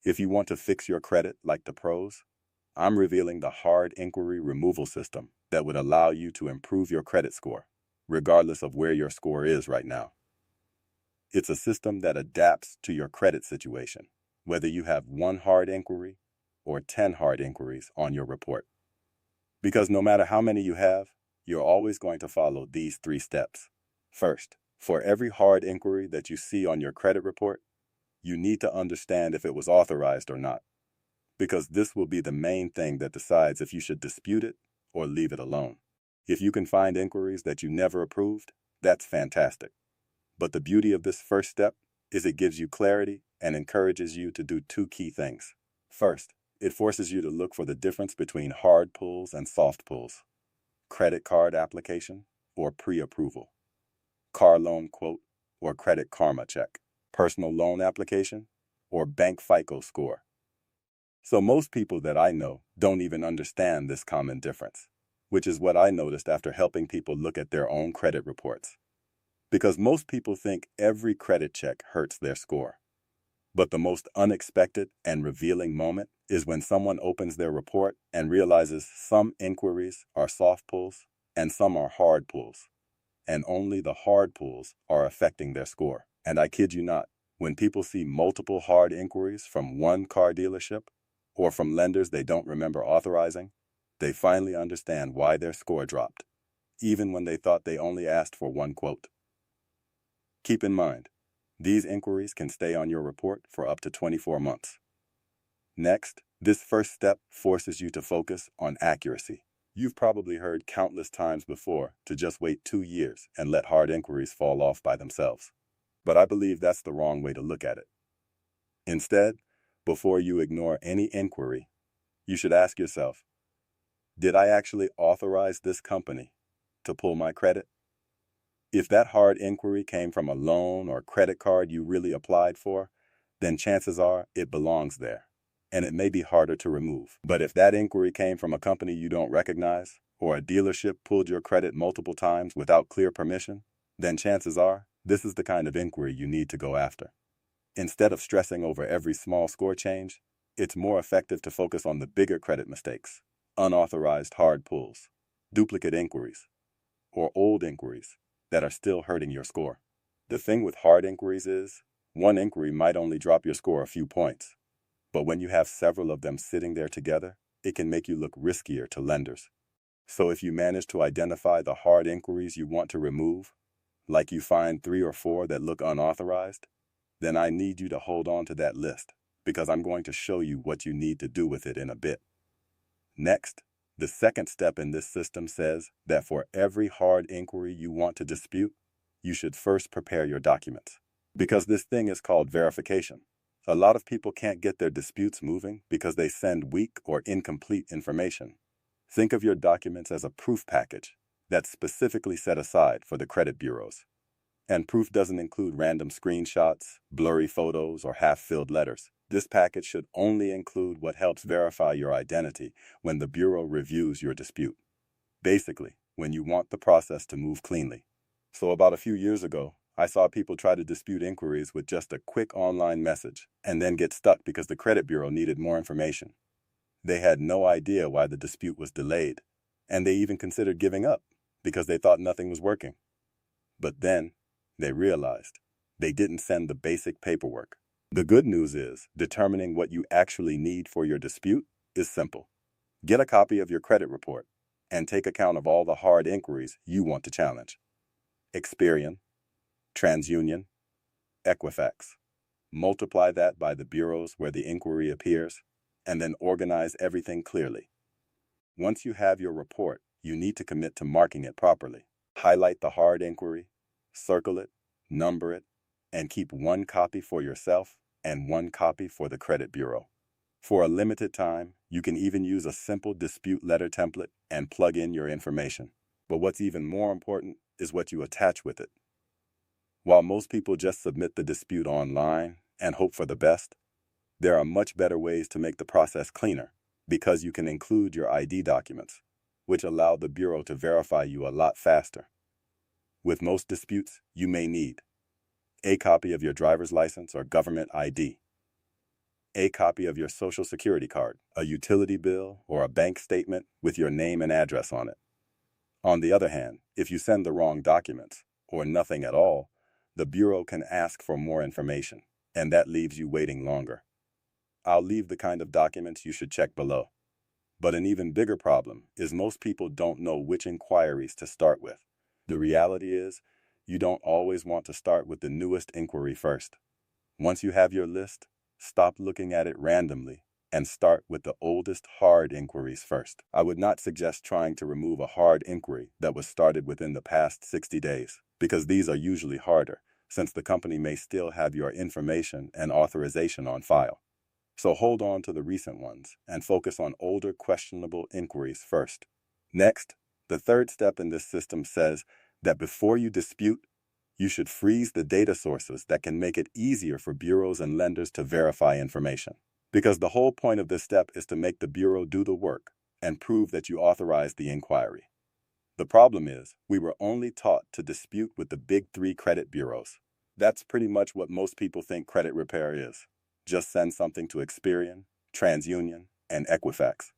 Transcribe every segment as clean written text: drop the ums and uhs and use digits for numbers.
If you want to fix your credit like the pros, I'm revealing the hard inquiry removal system that would allow you to improve your credit score, regardless of where your score is right now. It's a system that adapts to your credit situation, whether you have one hard inquiry or 10 hard inquiries on your report. Because no matter how many you have, you're always going to follow these 3 steps. First, for every hard inquiry that you see on your credit report, you need to understand if it was authorized or not, because this will be the main thing that decides if you should dispute it or leave it alone. If you can find inquiries that you never approved, that's fantastic. But the beauty of this first step is it gives you clarity and encourages you to do 2 key things. First, it forces you to look for the difference between hard pulls and soft pulls, credit card application or pre-approval, car loan quote or credit karma check, personal loan application or bank FICO score. So most people that I know don't even understand this common difference, which is what I noticed after helping people look at their own credit reports. Because most people think every credit check hurts their score. But the most unexpected and revealing moment is when someone opens their report and realizes some inquiries are soft pulls and some are hard pulls, and only the hard pulls are affecting their score. And I kid you not, when people see multiple hard inquiries from one car dealership or from lenders they don't remember authorizing, they finally understand why their score dropped, even when they thought they only asked for one quote. Keep in mind, these inquiries can stay on your report for up to 24 months. Next, this first step forces you to focus on accuracy. You've probably heard countless times before to just wait 2 years and let hard inquiries fall off by themselves. But I believe that's the wrong way to look at it. Instead, before you ignore any inquiry, you should ask yourself, did I actually authorize this company to pull my credit? If that hard inquiry came from a loan or credit card you really applied for, then chances are it belongs there, and it may be harder to remove. But if that inquiry came from a company you don't recognize, or a dealership pulled your credit multiple times without clear permission, then chances are this is the kind of inquiry you need to go after. Instead of stressing over every small score change, it's more effective to focus on the bigger credit mistakes, unauthorized hard pulls, duplicate inquiries, or old inquiries that are still hurting your score. The thing with hard inquiries is, one inquiry might only drop your score a few points, but when you have several of them sitting there together, it can make you look riskier to lenders. So if you manage to identify the hard inquiries you want to remove, like you find 3 or 4 that look unauthorized, then I need you to hold on to that list, because I'm going to show you what you need to do with it in a bit. Next, the second step in this system says that for every hard inquiry you want to dispute, you should first prepare your documents. Because this thing is called verification. A lot of people can't get their disputes moving because they send weak or incomplete information. Think of your documents as a proof package that's specifically set aside for the credit bureaus. And proof doesn't include random screenshots, blurry photos, or half-filled letters. This package should only include what helps verify your identity when the bureau reviews your dispute. Basically, when you want the process to move cleanly. So about a few years ago, I saw people try to dispute inquiries with just a quick online message and then get stuck because the credit bureau needed more information. They had no idea why the dispute was delayed, and they even considered giving up because they thought nothing was working. But then, they realized they didn't send the basic paperwork. The good news is, determining what you actually need for your dispute is simple. Get a copy of your credit report and take account of all the hard inquiries you want to challenge. Experian, TransUnion, Equifax. Multiply that by the bureaus where the inquiry appears, and then organize everything clearly. Once you have your report, you need to commit to marking it properly. Highlight the hard inquiry, circle it, number it, and keep one copy for yourself and one copy for the credit bureau. For a limited time, you can even use a simple dispute letter template and plug in your information. But what's even more important is what you attach with it. While most people just submit the dispute online and hope for the best, there are much better ways to make the process cleaner because you can include your ID documents, which allow the bureau to verify you a lot faster. With most disputes, you may need a copy of your driver's license or government ID, a copy of your social security card, a utility bill, or a bank statement with your name and address on it. On the other hand, if you send the wrong documents, or nothing at all, the Bureau can ask for more information, and that leaves you waiting longer. I'll leave the kind of documents you should check below. But an even bigger problem is most people don't know which inquiries to start with. The reality is, you don't always want to start with the newest inquiry first. Once you have your list, stop looking at it randomly and start with the oldest hard inquiries first. I would not suggest trying to remove a hard inquiry that was started within the past 60 days, because these are usually harder, since the company may still have your information and authorization on file. So hold on to the recent ones and focus on older questionable inquiries first. Next, the third step in this system says that before you dispute, you should freeze the data sources that can make it easier for bureaus and lenders to verify information. Because the whole point of this step is to make the bureau do the work and prove that you authorized the inquiry. The problem is, we were only taught to dispute with the big three credit bureaus. That's pretty much what most people think credit repair is. Just send something to Experian, TransUnion, and Equifax.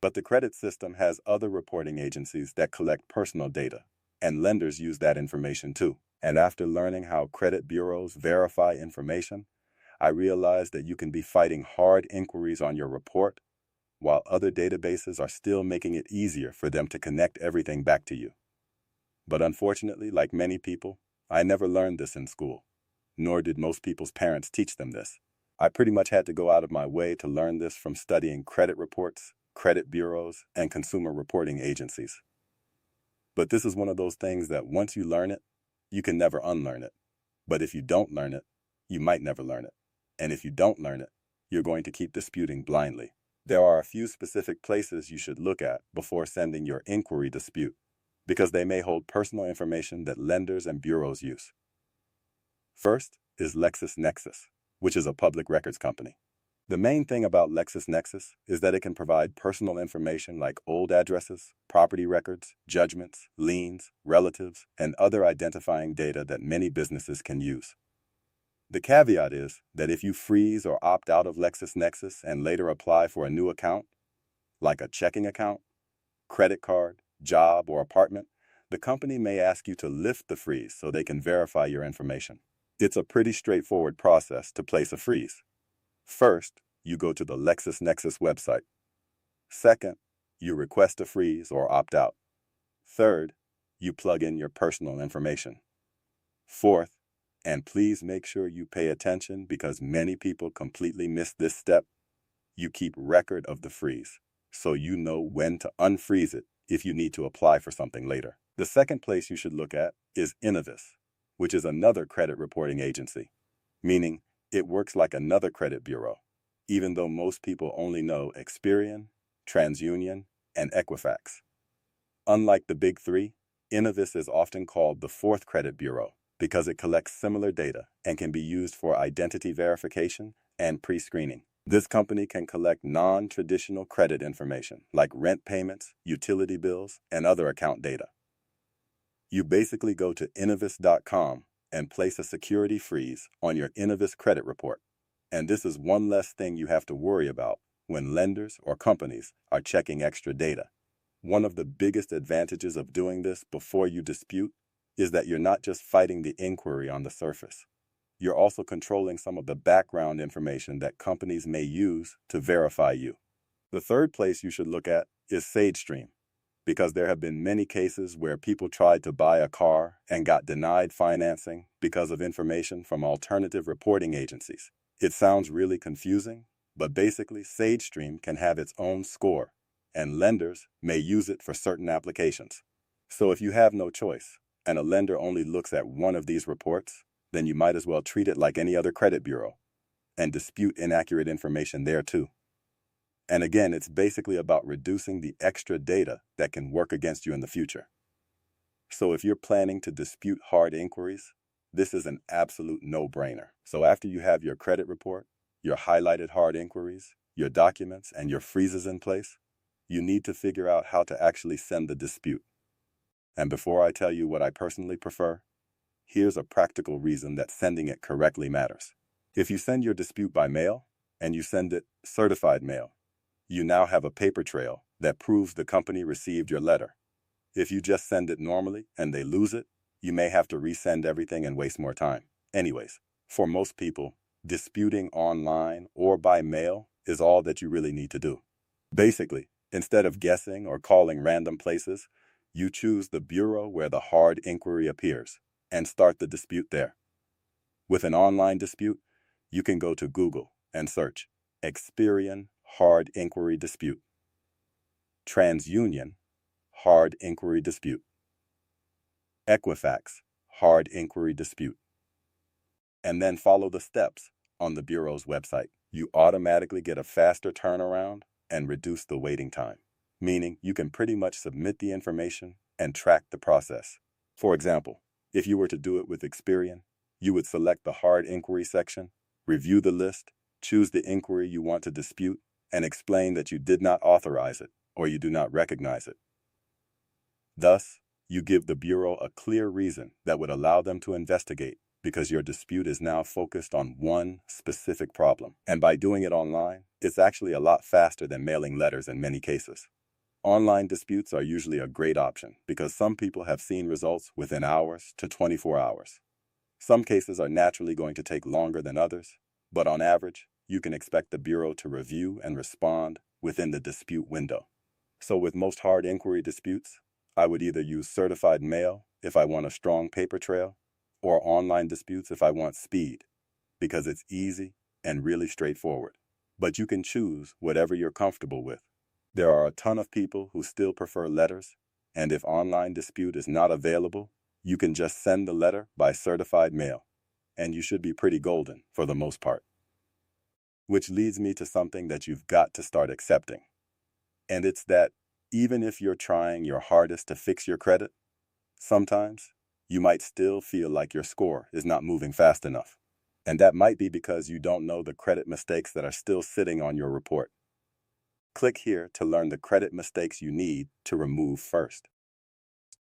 But the credit system has other reporting agencies that collect personal data, and lenders use that information too. And after learning how credit bureaus verify information, I realized that you can be fighting hard inquiries on your report, while other databases are still making it easier for them to connect everything back to you. But unfortunately, like many people, I never learned this in school, nor did most people's parents teach them this. I pretty much had to go out of my way to learn this from studying credit reports, credit bureaus, and consumer reporting agencies. But this is one of those things that once you learn it, you can never unlearn it. But if you don't learn it, you might never learn it. And if you don't learn it, you're going to keep disputing blindly. There are a few specific places you should look at before sending your inquiry dispute, because they may hold personal information that lenders and bureaus use. First is LexisNexis, which is a public records company. The main thing about LexisNexis is that it can provide personal information like old addresses, property records, judgments, liens, relatives, and other identifying data that many businesses can use. The caveat is that if you freeze or opt out of LexisNexis and later apply for a new account, like a checking account, credit card, job, or apartment, the company may ask you to lift the freeze so they can verify your information. It's a pretty straightforward process to place a freeze. First, you go to the LexisNexis website. Second, you request a freeze or opt out. Third, you plug in your personal information. Fourth, and please make sure you pay attention because many people completely miss this step, you keep record of the freeze, so you know when to unfreeze it if you need to apply for something later. The second place you should look at is Innovis, which is another credit reporting agency, meaning it works like another credit bureau, even though most people only know Experian, TransUnion, and Equifax. Unlike the big three, Innovis is often called the fourth credit bureau because it collects similar data and can be used for identity verification and pre-screening. This company can collect non-traditional credit information like rent payments, utility bills, and other account data. You basically go to Innovis.com and place a security freeze on your Innovis credit report. And this is one less thing you have to worry about when lenders or companies are checking extra data. One of the biggest advantages of doing this before you dispute is that you're not just fighting the inquiry on the surface. You're also controlling some of the background information that companies may use to verify you. The third place you should look at is SageStream, because there have been many cases where people tried to buy a car and got denied financing because of information from alternative reporting agencies. It sounds really confusing, but basically SageStream can have its own score, and lenders may use it for certain applications. So if you have no choice, and a lender only looks at one of these reports, then you might as well treat it like any other credit bureau and dispute inaccurate information there too. And again, it's basically about reducing the extra data that can work against you in the future. So if you're planning to dispute hard inquiries, this is an absolute no-brainer. So after you have your credit report, your highlighted hard inquiries, your documents, and your freezes in place, you need to figure out how to actually send the dispute. And before I tell you what I personally prefer, here's a practical reason that sending it correctly matters. If you send your dispute by mail and you send it certified mail, you now have a paper trail that proves the company received your letter. If you just send it normally and they lose it, you may have to resend everything and waste more time. Anyways, for most people, disputing online or by mail is all that you really need to do. Basically, instead of guessing or calling random places, you choose the bureau where the hard inquiry appears and start the dispute there. With an online dispute, you can go to Google and search Experian Hard Inquiry Dispute, TransUnion Hard Inquiry Dispute, Equifax Hard Inquiry Dispute, and then follow the steps on the Bureau's website. You automatically get a faster turnaround and reduce the waiting time, meaning you can pretty much submit the information and track the process. For example, if you were to do it with Experian, you would select the hard inquiry section, review the list, choose the inquiry you want to dispute, and explain that you did not authorize it or you do not recognize it. Thus, you give the Bureau a clear reason that would allow them to investigate because your dispute is now focused on one specific problem. And by doing it online, it's actually a lot faster than mailing letters in many cases. Online disputes are usually a great option because some people have seen results within hours to 24 hours. Some cases are naturally going to take longer than others, but on average, you can expect the Bureau to review and respond within the dispute window. So with most hard inquiry disputes, I would either use certified mail if I want a strong paper trail, or online disputes if I want speed, because it's easy and really straightforward. But you can choose whatever you're comfortable with. There are a ton of people who still prefer letters, and if online dispute is not available, you can just send the letter by certified mail, and you should be pretty golden for the most part. Which leads me to something that you've got to start accepting. And it's that even if you're trying your hardest to fix your credit, sometimes you might still feel like your score is not moving fast enough. And that might be because you don't know the credit mistakes that are still sitting on your report. Click here to learn the credit mistakes you need to remove first.